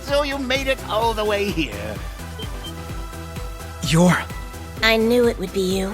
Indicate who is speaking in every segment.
Speaker 1: So you made it all the way here.
Speaker 2: I knew it would be you.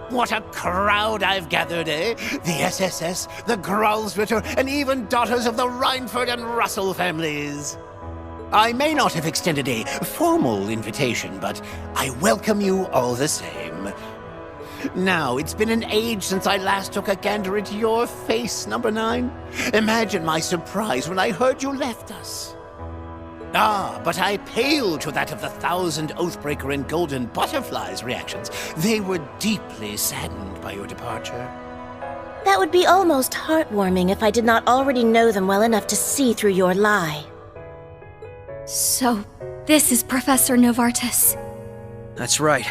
Speaker 1: What a crowd I've gathered, eh? The SSS, the Gralsritter, and even daughters of the Reinford and Russell families. I may not have extended a formal invitation, but I welcome you all the same. Now, it's been an age since I last took a gander into your face, Number 9. Imagine my surprise when I heard you left us. Ah, but I pale to that of the 1,000 Oathbreaker and Golden Butterflies reactions. They were deeply saddened by your departure.
Speaker 2: That would be almost heartwarming if I did not already know them well enough to see through your lie.
Speaker 3: So, this is Professor Novartis.
Speaker 4: That's right.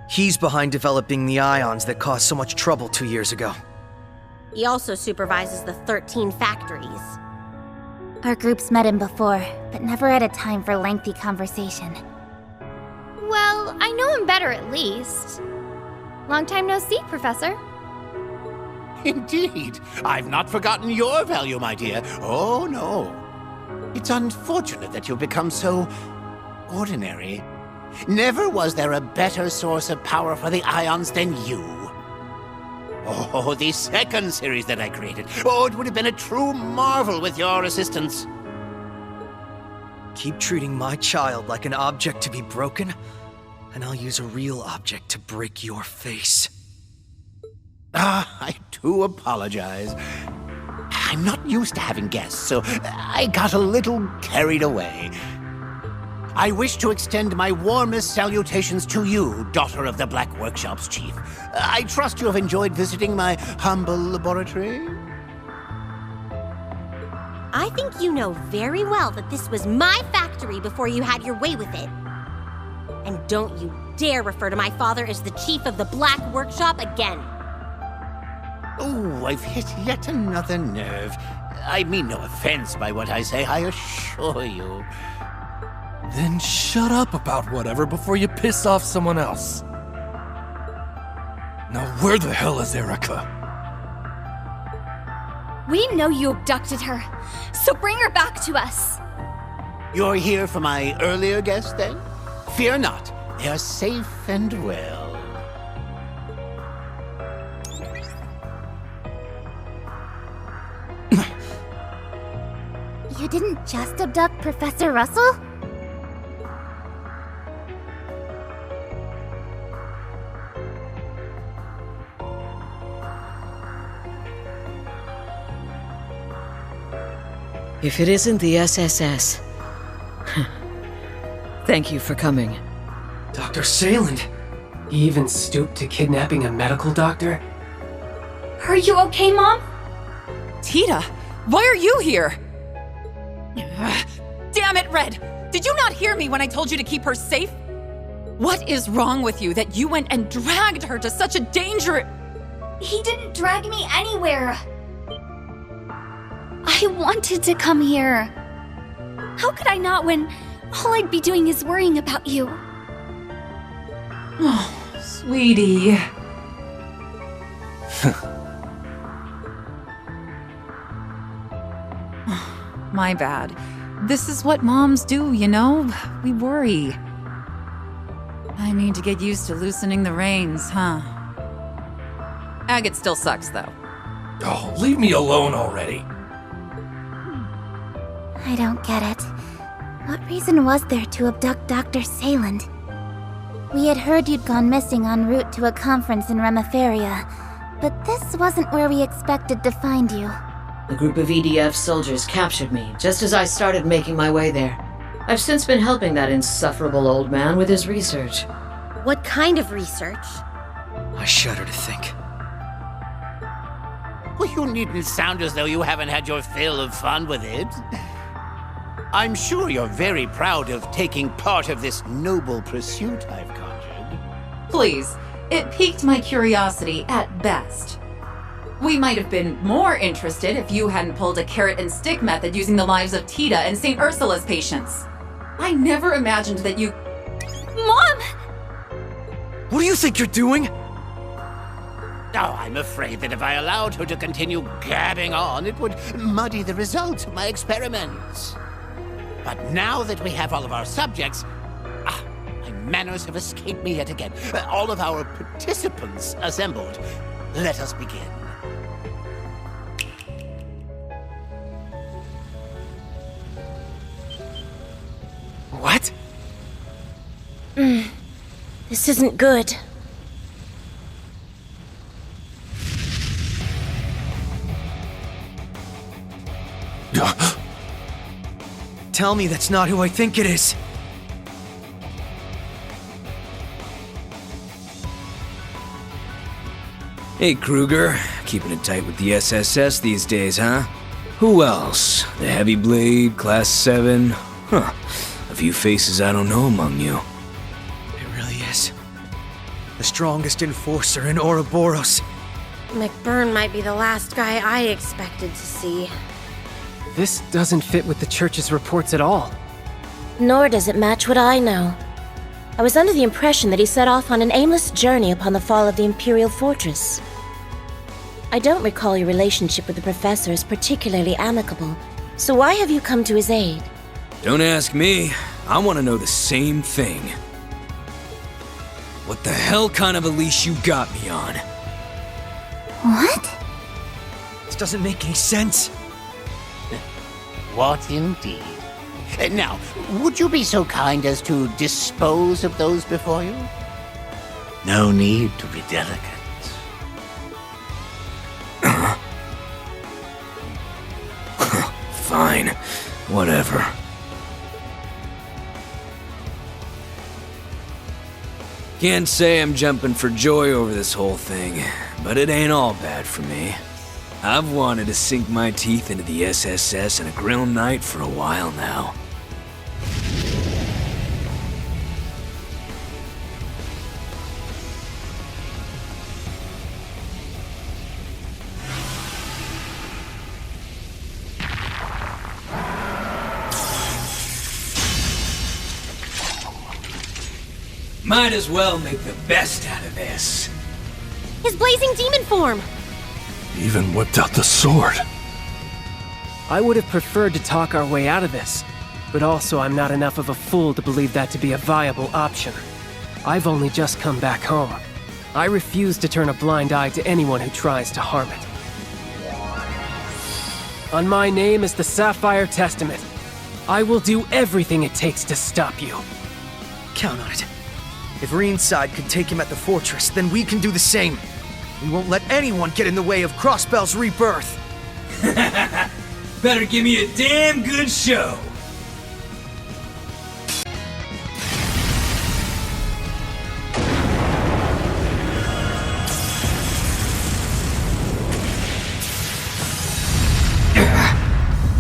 Speaker 4: He's behind developing the ions that caused so much trouble 2 years ago.
Speaker 2: He also supervises the 13 factories.
Speaker 5: Our groups met him before, but never had a time for lengthy conversation.
Speaker 3: Well, I know him better at least. Long time no see, Professor.
Speaker 1: Indeed. I've not forgotten your value, my dear. Oh, no. It's unfortunate that you've become so ordinary. Never was there a better source of power for the ions than you. Oh, the second series that I created. Oh, it would have been a true marvel with your assistance.
Speaker 4: Keep treating my child like an object to be broken, and I'll use a real object to break your face.
Speaker 1: I do apologize. I'm not used to having guests, so I got a little carried away. I wish to extend my warmest salutations to you, daughter of the Black Workshop's chief. I trust you have enjoyed visiting my humble laboratory.
Speaker 2: I think you know very well that this was my factory before you had your way with it. And don't you dare refer to my father as the chief of the Black Workshop again.
Speaker 1: Oh, I've hit yet another nerve. I mean no offense by what I say, I assure you.
Speaker 6: Then shut up about whatever before you piss off someone else. Now where the hell is Erica?
Speaker 3: We know you abducted her, so bring her back to us.
Speaker 1: You're here for my earlier guests, then? Fear not, they are safe and well.
Speaker 5: You didn't just abduct Professor Russell?
Speaker 7: If it isn't the SSS. Thank you for coming.
Speaker 8: Dr. Sayland? He even stooped to kidnapping a medical doctor?
Speaker 3: Are you okay, Mom?
Speaker 9: Tita, why are you here? Damn it, Red! Did you not hear me when I told you to keep her safe? What is wrong with you that you went and dragged her to such a danger?
Speaker 3: He didn't drag me anywhere. I wanted to come here. How could I not when all I'd be doing is worrying about you?
Speaker 9: Oh, sweetie. My bad. This is what moms do, you know? We worry. I need to get used to loosening the reins, huh? Agate still sucks, though.
Speaker 6: Oh, leave me alone already.
Speaker 5: I don't get it. What reason was there to abduct Dr. Sayland? We had heard you'd gone missing en route to a conference in Reverie, but this wasn't where we expected to find you.
Speaker 7: A group of EDF soldiers captured me just as I started making my way there. I've since been helping that insufferable old man with his research.
Speaker 2: What kind of research?
Speaker 4: I shudder to think.
Speaker 1: Well, you needn't sound as though you haven't had your fill of fun with it. I'm sure you're very proud of taking part of this noble pursuit I've conjured.
Speaker 9: Please, it piqued my curiosity at best. We might have been more interested if you hadn't pulled a carrot and stick method using the lives of Tita and St. Ursula's patients. I never imagined that you...
Speaker 3: Mom!
Speaker 4: What do you think you're doing?
Speaker 1: Oh, I'm afraid that if I allowed her to continue gabbing on, it would muddy the results of my experiments. But now that we have all of our subjects, my manners have escaped me yet again. All of our participants assembled. Let us begin.
Speaker 8: What?
Speaker 2: This isn't good.
Speaker 4: Tell me that's not who I think it is.
Speaker 10: Hey, Kruger. Keeping it tight with the SSS these days, huh? Who else? The Heavy Blade, Class 7? Huh. A few faces I don't know among you.
Speaker 4: It really is. The strongest enforcer in Ouroboros.
Speaker 2: McBurn might be the last guy I expected to see.
Speaker 8: This doesn't fit with the church's reports at all.
Speaker 11: Nor does it match what I know. I was under the impression that he set off on an aimless journey upon the fall of the Imperial Fortress. I don't recall your relationship with the Professor as particularly amicable, so why have you come to his aid?
Speaker 10: Don't ask me. I want to know the same thing. What the hell kind of a leash you got me on?
Speaker 5: What?
Speaker 4: This doesn't make any sense.
Speaker 1: What indeed? Now, would you be so kind as to dispose of those before you? No need to be delicate.
Speaker 10: Fine. Whatever. Can't say I'm jumping for joy over this whole thing, but it ain't all bad for me. I've wanted to sink my teeth into the SSS and a grill night for a while now. Might as well make the best out of this.
Speaker 2: His blazing demon form!
Speaker 6: Even whipped out the sword.
Speaker 8: I would have preferred to talk our way out of this, but also I'm not enough of a fool to believe that to be a viable option. I've only just come back home. I refuse to turn a blind eye to anyone who tries to harm it. On my name is the Sapphire Testament. I will do everything it takes to stop you.
Speaker 4: Count on it. If Ringside could take him at the fortress, then we can do the same. We won't let anyone get in the way of Crossbell's rebirth.
Speaker 10: Better give me a damn good show.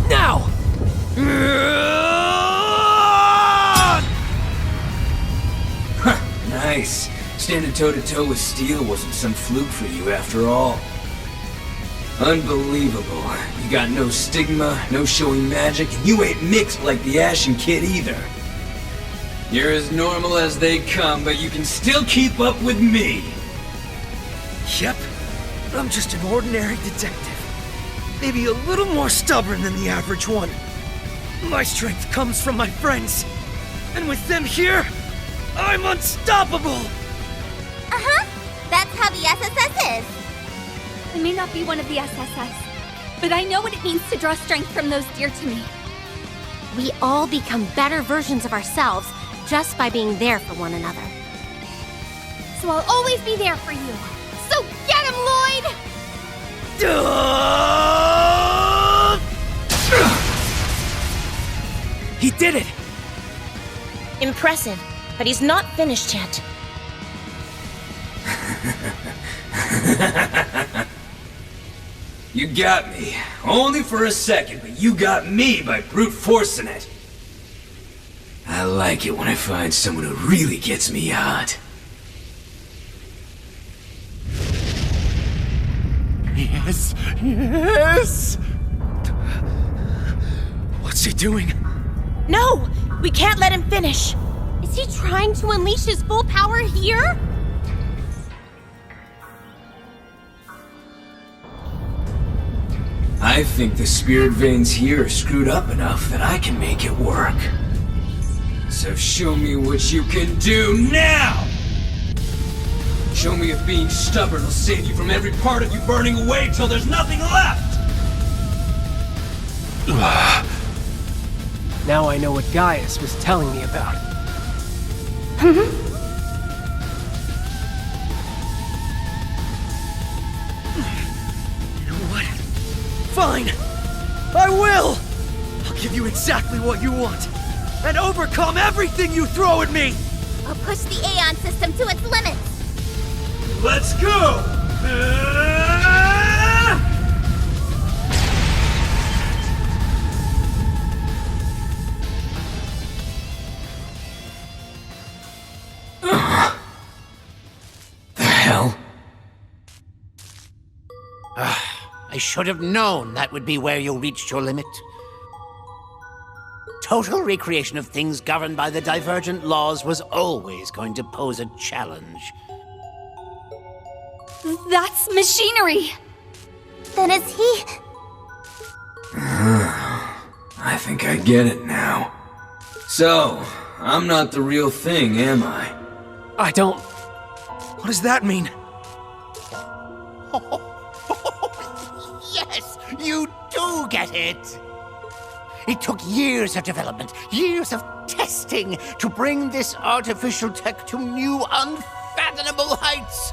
Speaker 8: Now!
Speaker 10: Nice. Standing toe-to-toe with Steel wasn't some fluke for you after all. Unbelievable. You got no stigma, no showy magic, and you ain't mixed like the Ashen Kid either. You're as normal as they come, but you can still keep up with me.
Speaker 4: Yep. I'm just an ordinary detective. Maybe a little more stubborn than the average one. My strength comes from my friends. And with them here, I'm unstoppable!
Speaker 5: Uh-huh. That's how the SSS is.
Speaker 3: I may not be one of the SSS, but I know what it means to draw strength from those dear to me.
Speaker 2: We all become better versions of ourselves just by being there for one another.
Speaker 3: So I'll always be there for you. So get him, Lloyd!
Speaker 8: He did it!
Speaker 11: Impressive, but he's not finished yet.
Speaker 10: You got me. Only for a second, but you got me by brute forcing it. I like it when I find someone who really gets me hot.
Speaker 1: Yes, yes!
Speaker 4: What's he doing?
Speaker 11: No! We can't let him finish.
Speaker 2: Is he trying to unleash his full power here?
Speaker 10: I think the spirit veins here are screwed up enough that I can make it work. So show me what you can do now! Show me if being stubborn will save you from every part of you burning away till there's nothing left!
Speaker 8: Now I know what Gaius was telling me about.
Speaker 4: You know what? Fine! I will! I'll give you exactly what you want, and overcome everything you throw at me!
Speaker 5: I'll push the Aeon system to its limits.
Speaker 10: Let's go! The hell?
Speaker 1: I should have known that would be where you reached your limit. Total recreation of things governed by the divergent laws was always going to pose a challenge.
Speaker 3: That's machinery!
Speaker 5: Then is he...
Speaker 10: I think I get it now. So, I'm not the real thing, am I?
Speaker 8: I don't...
Speaker 4: What does that mean?
Speaker 1: Yes, you do get it! It took years of development, years of testing to bring this artificial tech to new, unfathomable heights.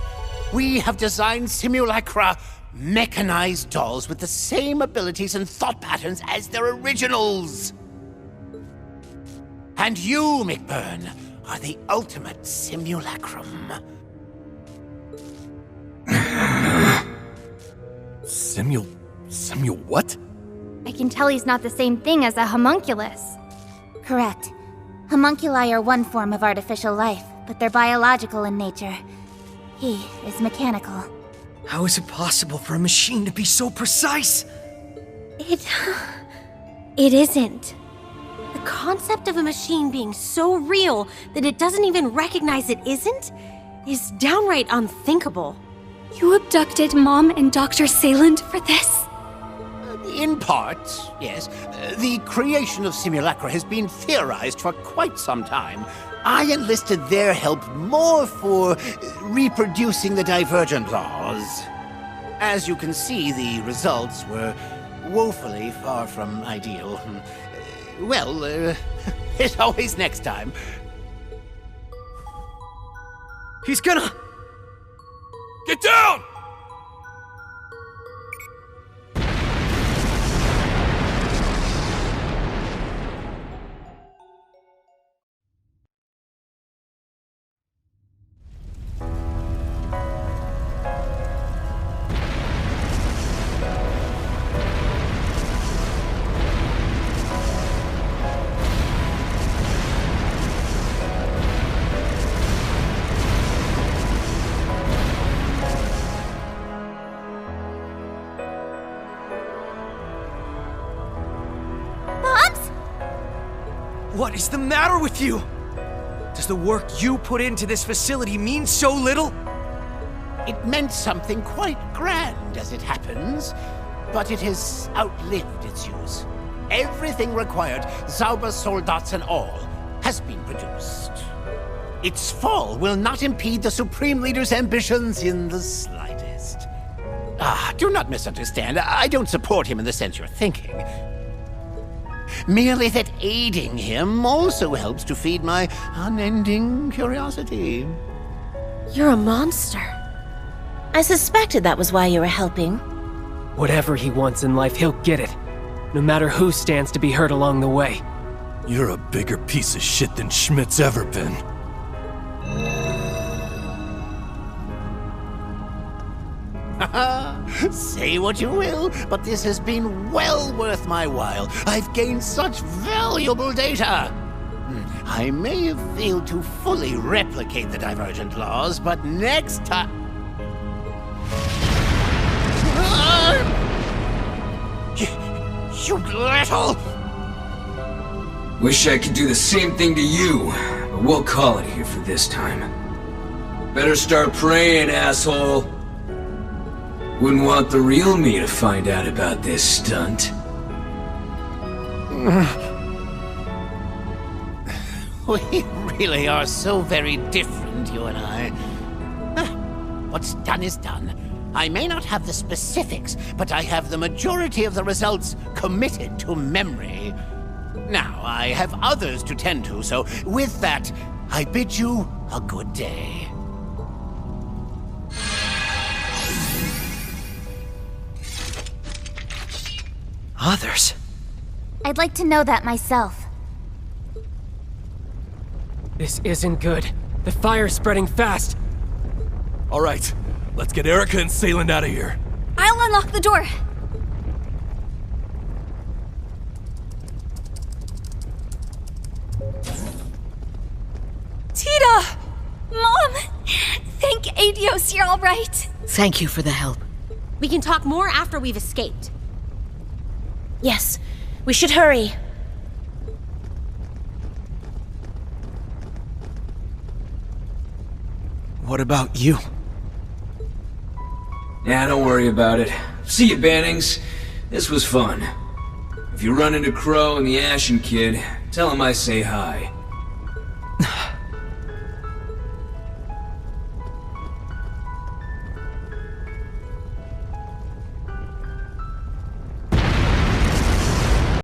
Speaker 1: We have designed simulacra, mechanized dolls with the same abilities and thought patterns as their originals. And you, McBurn, are the ultimate simulacrum.
Speaker 6: Simul what?
Speaker 5: I can tell he's not the same thing as a homunculus. Correct. Homunculi are one form of artificial life, but they're biological in nature. He is mechanical.
Speaker 4: How is it possible for a machine to be so precise?
Speaker 2: It isn't. The concept of a machine being so real that it doesn't even recognize it isn't is downright unthinkable.
Speaker 3: You abducted Mom and Dr. Sayland for this?
Speaker 1: In part, yes. The creation of simulacra has been theorized for quite some time. I enlisted their help more for reproducing the divergent laws. As you can see, the results were woefully far from ideal. Well, there's always next time.
Speaker 4: He's gonna...
Speaker 6: Get down!
Speaker 4: What is the matter with you? Does the work you put into this facility mean so little?
Speaker 1: It meant something quite grand, as it happens, but it has outlived its use. Everything required, Zauber soldats and all, has been produced. Its fall will not impede the Supreme Leader's ambitions in the slightest. Do not misunderstand. I don't support him in the sense you're thinking. Merely that aiding him also helps to feed my unending curiosity.
Speaker 2: You're a monster.
Speaker 11: I suspected that was why you were helping.
Speaker 8: Whatever he wants in life, he'll get it. No matter who stands to be hurt along the way.
Speaker 6: You're a bigger piece of shit than Schmidt's ever been.
Speaker 1: Say what you will, but this has been well worth my while. I've gained such valuable data. I may have failed to fully replicate the divergent laws, but next time... You little...
Speaker 10: Wish I could do the same thing to you, but we'll call it here for this time. Better start praying, asshole. Wouldn't want the real me to find out about this stunt.
Speaker 1: We really are so very different, you and I. What's done is done. I may not have the specifics, but I have the majority of the results committed to memory. Now, I have others to tend to, so with that, I bid you a good day.
Speaker 8: Others?
Speaker 5: I'd like to know that myself.
Speaker 8: This isn't good. The fire's spreading fast.
Speaker 6: All right, let's get Erica and Sayland out of here.
Speaker 3: I'll unlock the door. Tita! Mom! Thank Adios you're all right.
Speaker 7: Thank you for the help.
Speaker 2: We can talk more after we've escaped.
Speaker 11: Yes, we should hurry.
Speaker 6: What about you?
Speaker 10: Nah, don't worry about it. See you, Bannings. This was fun. If you run into Crow and the Ashen Kid, tell him I say hi.